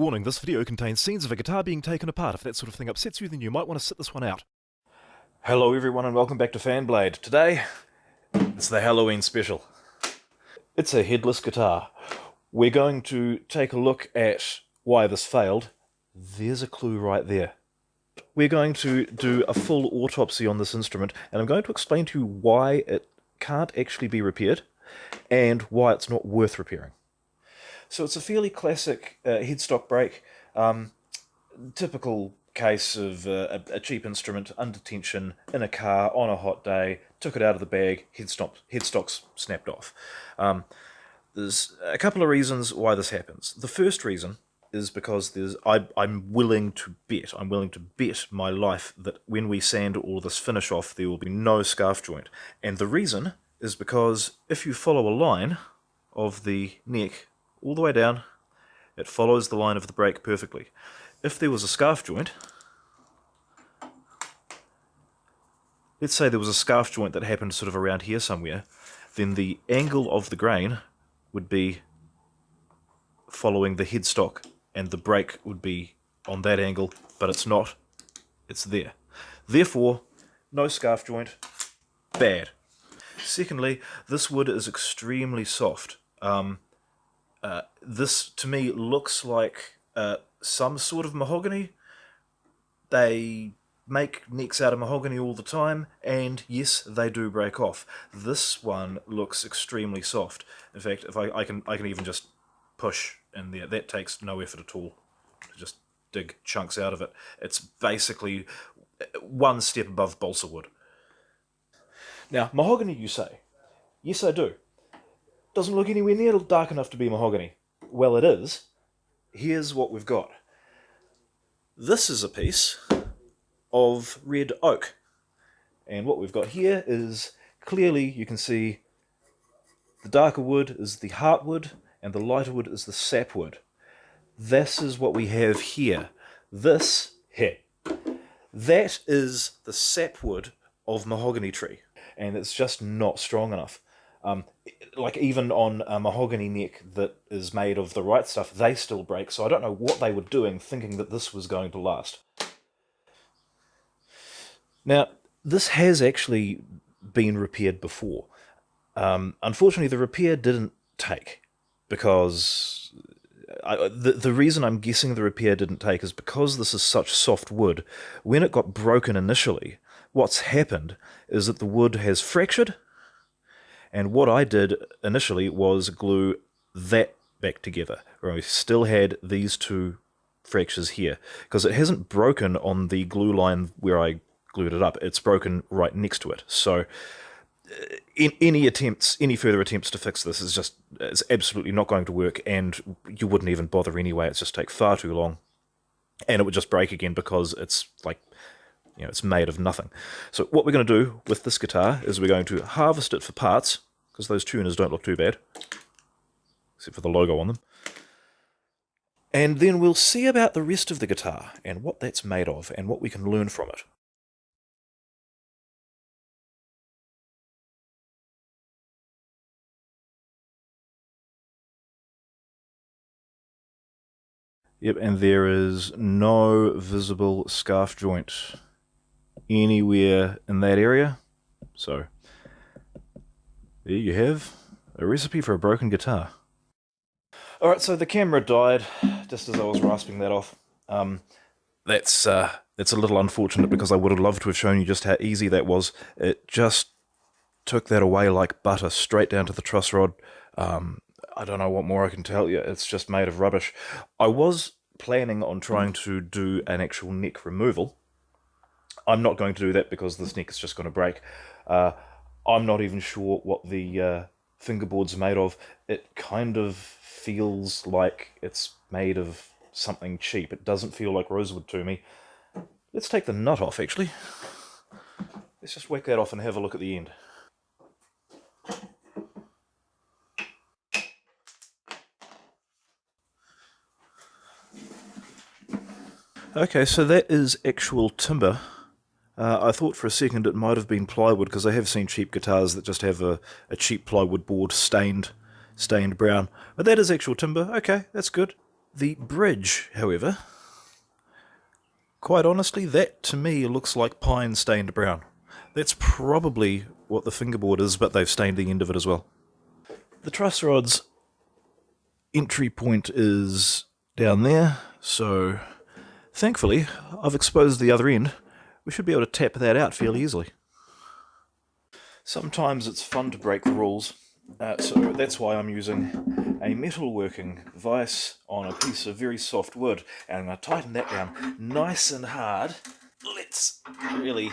Warning, this video contains scenes of a guitar being taken apart. If that sort of thing upsets you, then you might want to sit this one out. Hello everyone and welcome back to Fanblade. Today, it's the Halloween special. It's a headless guitar. We're going to take a look at why this failed. There's a clue right there. We're going to do a full autopsy on this instrument, and I'm going to explain to you why it can't actually be repaired, and why it's not worth repairing. So it's a fairly classic headstock break, typical case of a cheap instrument under tension in a car on a hot day, took it out of the bag, headstock's snapped off. There's a couple of reasons why this happens. The first reason is because I'm willing to bet my life that when we sand all of this finish off, there will be no scarf joint. And the reason is because if you follow a line of the neck all the way down, it follows the line of the break perfectly. If there was a scarf joint, let's say there was a scarf joint that happened sort of around here somewhere, then the angle of the grain would be following the headstock and the break would be on that angle, but it's not, it's there. Therefore, no scarf joint, bad. Secondly, this wood is extremely soft. This, to me, looks like some sort of mahogany. They make necks out of mahogany all the time, and yes, they do break off. This one looks extremely soft. In fact, if I can even just push in there. That takes no effort at all to just dig chunks out of it. It's basically one step above balsa wood. Now, mahogany, you say? Yes, I do. Doesn't look anywhere near dark enough to be mahogany. Well, it is. Here's what we've got. This is a piece of red oak. And what we've got here is, clearly you can see the darker wood is the heartwood and the lighter wood is the sapwood. This is what we have here. This here. That is the sapwood of mahogany tree. And it's just not strong enough. Like even on a mahogany neck that is made of the right stuff, they still break, so I don't know what they were doing thinking that this was going to last. Now, this has actually been repaired before. Unfortunately, the repair didn't take, because the reason I'm guessing the repair didn't take is because this is such soft wood. When it got broken initially, what's happened is that the wood has fractured. And what I did initially was glue that back together, where I still had these two fractures here, because it hasn't broken on the glue line where I glued it up. It's broken right next to it. So any further attempts to fix this it's absolutely not going to work, and you wouldn't even bother anyway. It's just take far too long, and it would just break again because it's like, it's made of nothing. So what we're going to do with this guitar is we're going to harvest it for parts, because those tuners don't look too bad, except for the logo on them. And then we'll see about the rest of the guitar, and what that's made of, and what we can learn from it. Yep, and there is no visible scarf joint anywhere in that area. So there you have a recipe for a broken guitar. Alright, so the camera died just as I was rasping that off. That's a little unfortunate, because I would have loved to have shown you just how easy that was. It just took that away like butter, straight down to the truss rod. I don't know what more I can tell you. It's just made of rubbish. I was planning on trying to do an actual neck removal. I'm not going to do that because this neck is just going to break. I'm not even sure what the fingerboard's made of. It kind of feels like it's made of something cheap. It doesn't feel like rosewood to me. Let's take the nut off, actually. Let's just whack that off and have a look at the end. Okay, so that is actual timber. I thought for a second it might have been plywood, because I have seen cheap guitars that just have a cheap plywood board stained brown. But that is actual timber. Okay, that's good. The bridge, however, quite honestly, that to me looks like pine stained brown. That's probably what the fingerboard is, but they've stained the end of it as well. The truss rod's entry point is down there, so thankfully I've exposed the other end. We should be able to tap that out fairly easily. Sometimes it's fun to break the rules, so that's why I'm using a metalworking vise on a piece of very soft wood, and I'm going to tighten that down nice and hard. Let's really...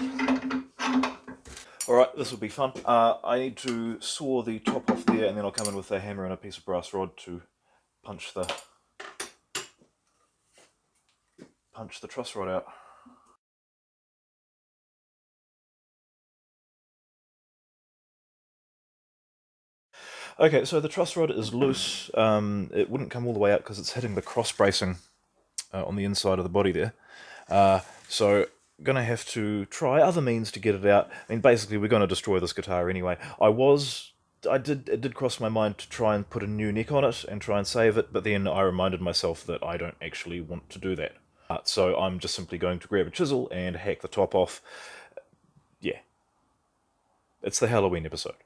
Alright, this will be fun. I need to saw the top off there, and then I'll come in with a hammer and a piece of brass rod to punch the truss rod out. Okay, so the truss rod is loose. It wouldn't come all the way out because it's hitting the cross bracing on the inside of the body there. So I'm going to have to try other means to get it out. I mean, basically, we're going to destroy this guitar anyway. It did cross my mind to try and put a new neck on it and try and save it, but then I reminded myself that I don't actually want to do that. So I'm just simply going to grab a chisel and hack the top off. Yeah. It's the Halloween episode.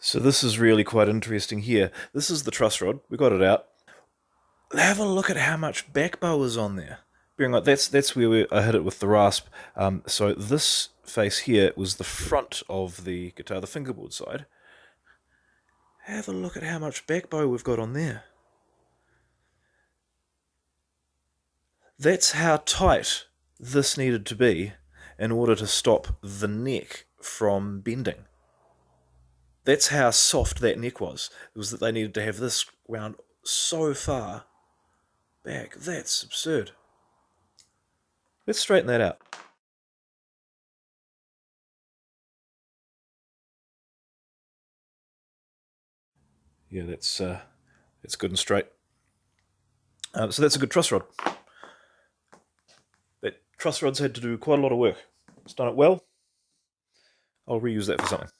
So this is really quite interesting here. This is the truss rod. We got it out. Have a look at how much back bow is on there. Bearing like that's where I hit it with the rasp. So this face here was the front of the guitar, the fingerboard side. Have a look at how much back bow we've got on there. That's how tight this needed to be in order to stop the neck from bending. That's how soft that neck was. It was that they needed to have this wound so far back. That's absurd. Let's straighten that out. Yeah, that's good and straight. So that's a good truss rod. That truss rod's had to do quite a lot of work. It's done it well. I'll reuse that for something.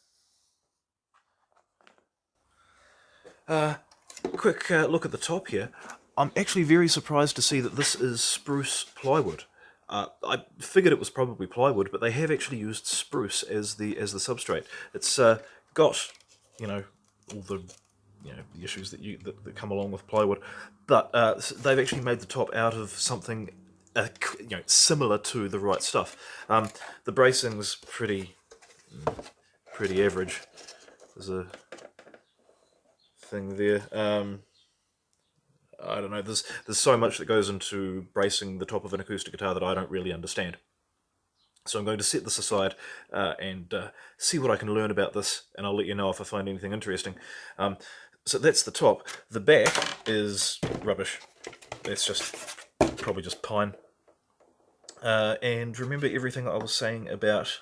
Quick look at the top here. I'm actually very surprised to see that this is spruce plywood. I figured it was probably plywood, but they have actually used spruce as the substrate. It's got, all the the issues that come along with plywood, but they've actually made the top out of something similar to the right stuff. The bracing's pretty average. There's a thing there. I don't know. There's so much that goes into bracing the top of an acoustic guitar that I don't really understand. So I'm going to set this aside and see what I can learn about this, and I'll let you know if I find anything interesting. So that's the top. The back is rubbish. That's just probably just pine. And remember everything I was saying about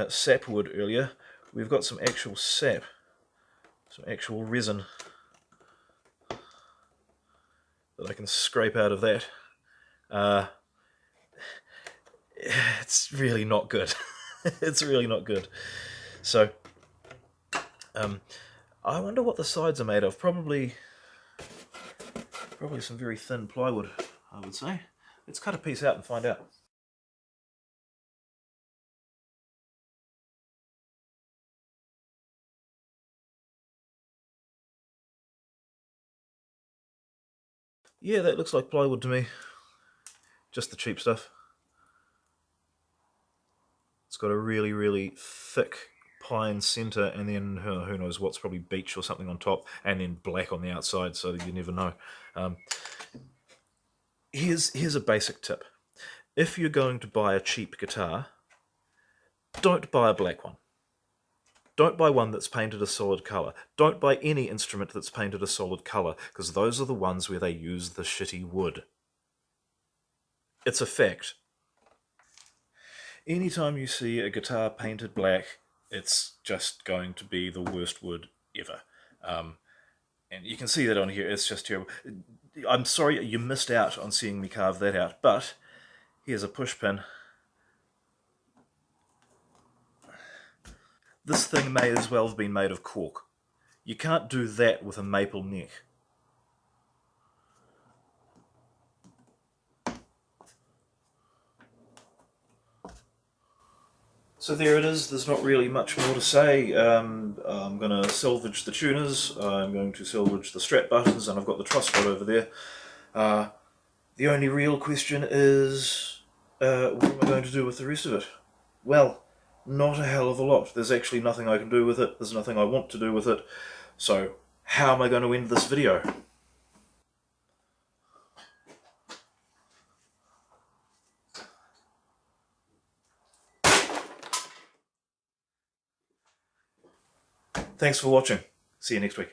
sapwood earlier. We've got some actual sap, some actual resin that I can scrape out of that. It's really not good. It's really not good. So, I wonder what the sides are made of. Probably some very thin plywood, I would say. Let's cut a piece out and find out. Yeah, that looks like plywood to me. Just the cheap stuff. It's got a really, really thick pine centre, and then who knows what's, probably beech or something on top, and then black on the outside, so you never know. Here's a basic tip. If you're going to buy a cheap guitar, don't buy a black one. Don't buy one that's painted a solid colour. Don't buy any instrument that's painted a solid colour, because those are the ones where they use the shitty wood. It's a fact. Anytime you see a guitar painted black, it's just going to be the worst wood ever. And you can see that on here, it's just terrible. I'm sorry you missed out on seeing me carve that out, but here's a push pin. This thing may as well have been made of cork. You can't do that with a maple neck. So there it is, there's not really much more to say. I'm going to salvage the tuners, I'm going to salvage the strap buttons, and I've got the truss rod over there. The only real question is, what am I going to do with the rest of it? Well, not a hell of a lot. There's actually nothing I can do with it, there's nothing I want to do with it, so how am I going to end this video? Thanks for watching. See you next week.